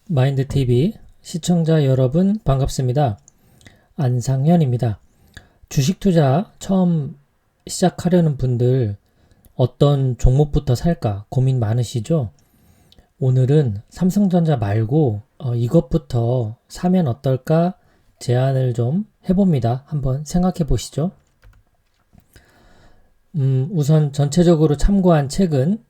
마인드TV 시청자 여러분 반갑습니다. 안상현입니다. 주식 투자 처음 시작하려는 분들 어떤 종목부터 살까 고민 많으시죠? 오늘은 삼성전자 말고 이것부터 사면 어떨까 제안을 좀 해봅니다. 한번 생각해 보시죠. 우선 전체적으로 참고한 책은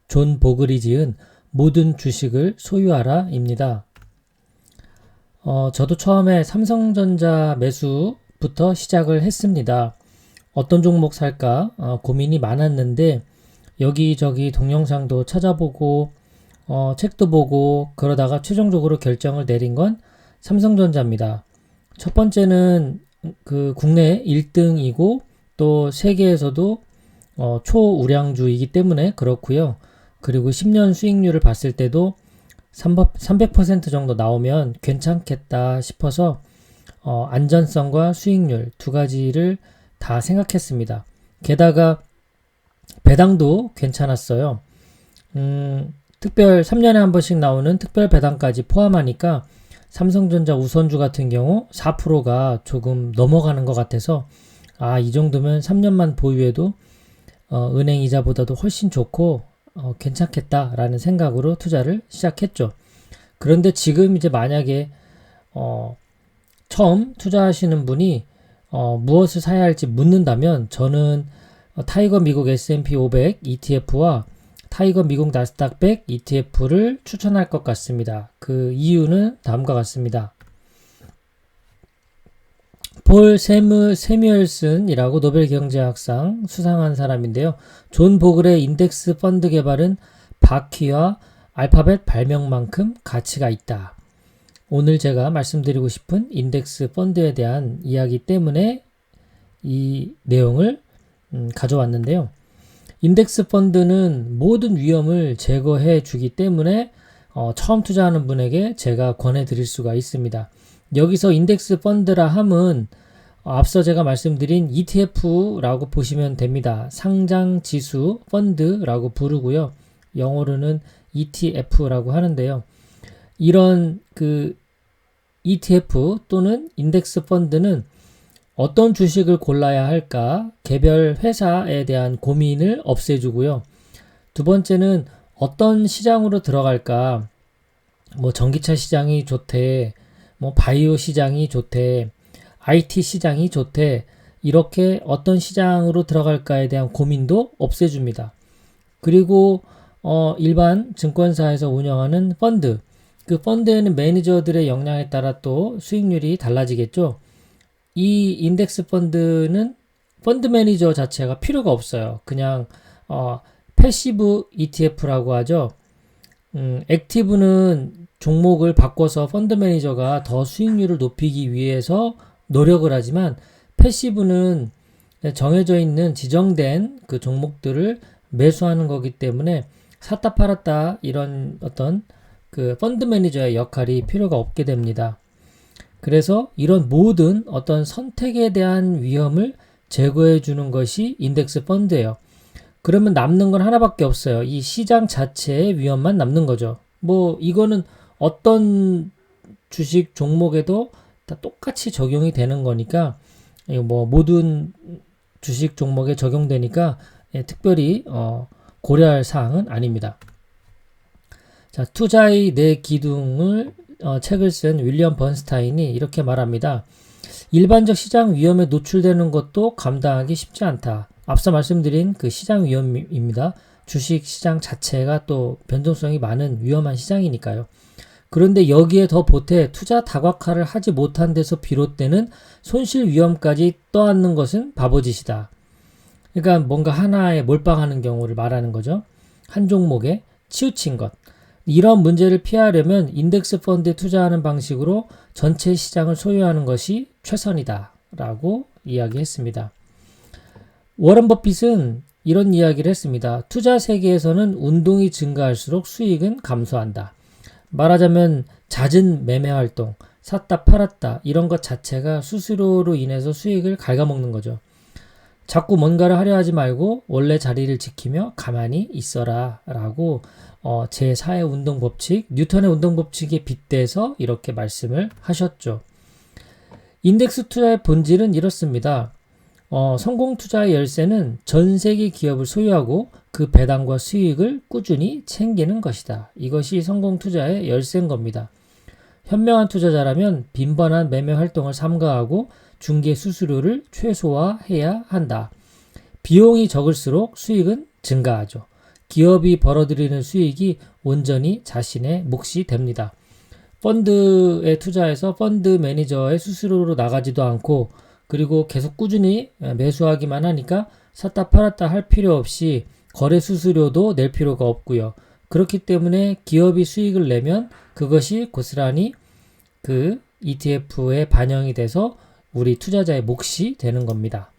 존 보글이 지은 모든 주식을 소유하라입니다. 저도 처음에 삼성전자 매수부터 시작을 했습니다. 어떤 종목 살까 고민이 많았는데 여기저기 동영상도 찾아보고 책도 보고 그러다가 최종적으로 결정을 내린 건 삼성전자입니다. 첫 번째는 그 국내 1등이고 또 세계에서도 초우량주이기 때문에 그렇고요. 그리고 10년 수익률을 봤을 때도 300% 정도 나오면 괜찮겠다 싶어서 안전성과 수익률 두 가지를 다 생각했습니다. 게다가 배당도 괜찮았어요. 특별 3년에 한 번씩 나오는 특별 배당까지 포함하니까 삼성전자 우선주 같은 경우 4%가 조금 넘어가는 것 같아서 이 정도면 3년만 보유해도 은행 이자보다도 훨씬 좋고 괜찮겠다라는 생각으로 투자를 시작했죠. 그런데 지금 이제 만약에 처음 투자하시는 분이 무엇을 사야 할지 묻는다면 저는 타이거 미국 S&P 500 ETF와 타이거 미국 나스닥 100 ETF를 추천할 것 같습니다. 그 이유는 다음과 같습니다. 폴 세뮤얼슨이라고 노벨 경제학상 수상한 사람인데요. 존 보글의 인덱스 펀드 개발은 바퀴와 알파벳 발명만큼 가치가 있다. 오늘 제가 말씀드리고 싶은 인덱스 펀드에 대한 이야기 때문에 이 내용을 가져왔는데요. 인덱스 펀드는 모든 위험을 제거해 주기 때문에 처음 투자하는 분에게 제가 권해드릴 수가 있습니다. 여기서 인덱스 펀드라 함은 앞서 제가 말씀드린 ETF라고 보시면 됩니다. 상장 지수 펀드라고 부르고요. 영어로는 ETF라고 하는데요. 이런 그 ETF 또는 인덱스 펀드는 어떤 주식을 골라야 할까 개별 회사에 대한 고민을 없애주고요. 두 번째는 어떤 시장으로 들어갈까 전기차 시장이 좋대, 바이오 시장이 좋대, IT 시장이 좋대, 이렇게 어떤 시장으로 들어갈까에 대한 고민도 없애줍니다. 그리고 일반 증권사에서 운영하는 펀드, 그 펀드에는 매니저들의 역량에 따라 또 수익률이 달라지겠죠. 이 인덱스 펀드는 펀드 매니저 자체가 필요가 없어요. 그냥 패시브 ETF라고 하죠. 액티브는 종목을 바꿔서 펀드 매니저가 더 수익률을 높이기 위해서 노력을 하지만 패시브는 정해져 있는 지정된 그 종목들을 매수하는 거기 때문에 샀다 팔았다 이런 어떤 그 펀드 매니저의 역할이 필요가 없게 됩니다. 그래서 이런 모든 어떤 선택에 대한 위험을 제거해 주는 것이 인덱스 펀드예요. 그러면 남는 건 하나밖에 없어요. 이 시장 자체의 위험만 남는 거죠. 이거는 어떤 주식 종목에도 다 똑같이 적용이 되는 거니까 모든 주식 종목에 적용되니까 특별히 고려할 사항은 아닙니다. 자, 투자의 네 기둥을 책을 쓴 윌리엄 번스타인이 이렇게 말합니다. 일반적 시장 위험에 노출되는 것도 감당하기 쉽지 않다. 앞서 말씀드린 그 시장 위험입니다. 주식 시장 자체가 또 변동성이 많은 위험한 시장이니까요. 그런데 여기에 더 보태 투자 다각화를 하지 못한 데서 비롯되는 손실 위험까지 떠안는 것은 바보짓이다. 그러니까 뭔가 하나에 몰빵하는 경우를 말하는 거죠. 한 종목에 치우친 것. 이런 문제를 피하려면 인덱스 펀드에 투자하는 방식으로 전체 시장을 소유하는 것이 최선이다 라고 이야기했습니다. 워런 버핏은 이런 이야기를 했습니다. 투자 세계에서는 운동이 증가할수록 수익은 감소한다. 말하자면 잦은 매매 활동, 샀다 팔았다 이런 것 자체가 수수료로 인해서 수익을 갉아먹는 거죠. 자꾸 뭔가를 하려 하지 말고 원래 자리를 지키며 가만히 있어라 라고 제4의 운동 법칙, 뉴턴의 운동 법칙에 빗대서 이렇게 말씀을 하셨죠. 인덱스 투자의 본질은 이렇습니다. 성공 투자의 열쇠는 전 세계 기업을 소유하고 그 배당과 수익을 꾸준히 챙기는 것이다. 이것이 성공 투자의 열쇠인 겁니다. 현명한 투자자라면 빈번한 매매 활동을 삼가하고 중개 수수료를 최소화해야 한다. 비용이 적을수록 수익은 증가하죠. 기업이 벌어들이는 수익이 온전히 자신의 몫이 됩니다. 펀드에 투자해서 펀드 매니저의 수수료로 나가지도 않고 그리고 계속 꾸준히 매수하기만 하니까 샀다 팔았다 할 필요 없이 거래 수수료도 낼 필요가 없고요. 그렇기 때문에 기업이 수익을 내면 그것이 고스란히 그 ETF에 반영이 돼서 우리 투자자의 몫이 되는 겁니다.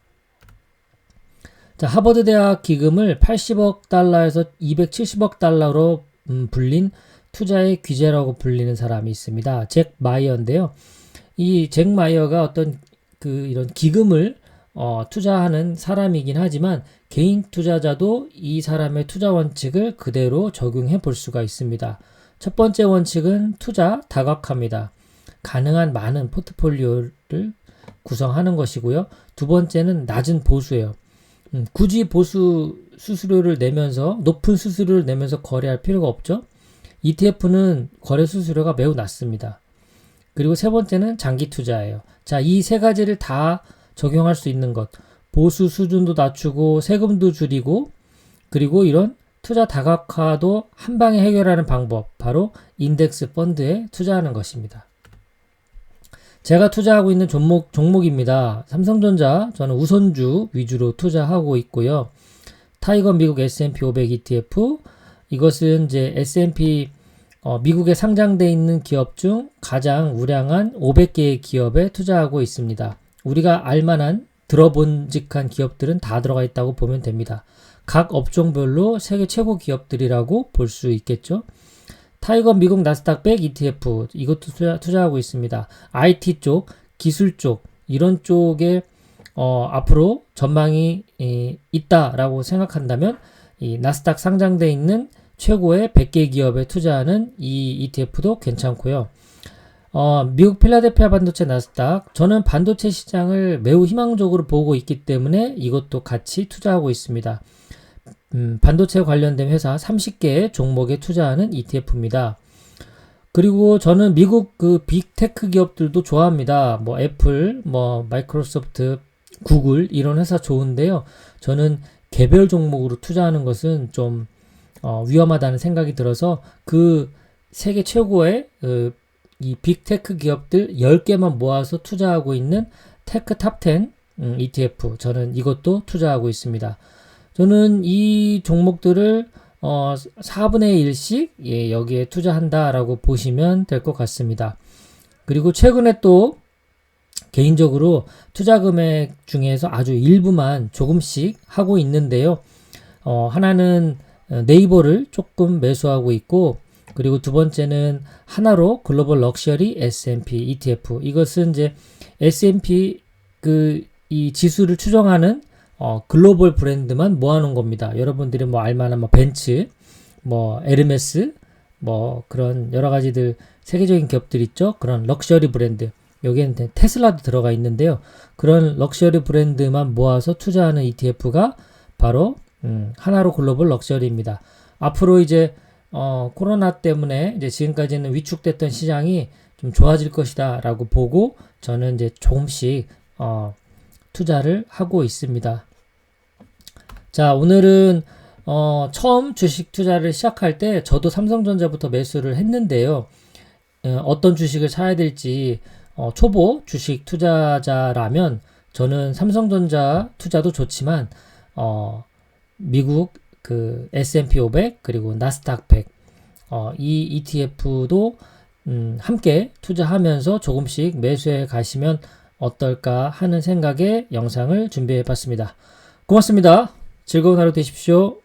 자, 하버드 대학 기금을 80억 달러에서 270억 달러로 불린 투자의 귀재라고 불리는 사람이 있습니다. 잭 마이어인데요. 이 잭 마이어가 어떤 이런 기금을 투자하는 사람이긴 하지만 개인 투자자도 이 사람의 투자 원칙을 그대로 적용해 볼 수가 있습니다. 첫 번째 원칙은 투자 다각화입니다. 가능한 많은 포트폴리오를 구성하는 것이고요. 두 번째는 낮은 보수예요. 굳이 보수 수수료를 내면서 높은 수수료를 내면서 거래할 필요가 없죠. ETF는 거래 수수료가 매우 낮습니다. 그리고 세 번째는 장기 투자예요. 자, 이 세 가지를 다 적용할 수 있는 것. 보수 수준도 낮추고 세금도 줄이고 그리고 이런 투자 다각화도 한 방에 해결하는 방법. 바로 인덱스 펀드에 투자하는 것입니다. 제가 투자하고 있는 종목입니다. 삼성전자, 저는 우선주 위주로 투자하고 있고요. 타이거 미국 S&P 500 ETF, 이것은 이제 S&P 미국에 상장되어 있는 기업 중 가장 우량한 500개의 기업에 투자하고 있습니다. 우리가 알만한 들어본직한 기업들은 다 들어가 있다고 보면 됩니다. 각 업종별로 세계 최고 기업들이라고 볼 수 있겠죠. 타이거 미국 나스닥 100 ETF 이것도 투자하고 있습니다. IT 쪽, 기술 쪽 이런 쪽에 앞으로 전망이 있다라고 생각한다면 이 나스닥 상장되어 있는 최고의 100개 기업에 투자하는 이 ETF도 괜찮고요. 미국 필라델피아 반도체 나스닥 저는 반도체 시장을 매우 희망적으로 보고 있기 때문에 이것도 같이 투자하고 있습니다. 반도체 관련된 회사 30개의 종목에 투자하는 ETF입니다. 그리고 저는 미국 빅테크 기업들도 좋아합니다. 뭐 애플, 뭐 마이크로소프트, 구글 이런 회사 좋은데요. 저는 개별 종목으로 투자하는 것은 좀 위험하다는 생각이 들어서 그 세계 최고의 이 빅테크 기업들 10개만 모아서 투자하고 있는 테크 탑10 ETF 저는 이것도 투자하고 있습니다. 저는 이 종목들을 4분의 1씩 여기에 투자한다라고 보시면 될 것 같습니다. 그리고 최근에 또 개인적으로 투자 금액 중에서 아주 일부만 조금씩 하고 있는데요. 하나는 네이버를 조금 매수하고 있고 그리고 두 번째는 하나로 글로벌 럭셔리 S&P ETF 이것은 이제 S&P 이 지수를 추정하는 글로벌 브랜드만 모아놓은 겁니다. 여러분들이 뭐 알만한 벤츠, 에르메스, 그런 여러 가지들 세계적인 기업들 있죠. 그런 럭셔리 브랜드. 여기에는 테슬라도 들어가 있는데요. 그런 럭셔리 브랜드만 모아서 투자하는 ETF가 바로 하나로 글로벌 럭셔리입니다. 앞으로 이제 코로나 때문에 이제 지금까지는 위축됐던 시장이 좀 좋아질 것이다라고 보고 저는 이제 조금씩 투자를 하고 있습니다. 자, 오늘은 처음 주식 투자를 시작할 때 저도 삼성전자부터 매수를 했는데요. 어떤 주식을 사야 될지 초보 주식 투자자라면 저는 삼성전자 투자도 좋지만 미국 S&P 500 그리고 나스닥 100 이 ETF도 함께 투자하면서 조금씩 매수해 가시면 어떨까 하는 생각에 영상을 준비해 봤습니다. 고맙습니다. 즐거운 하루 되십시오.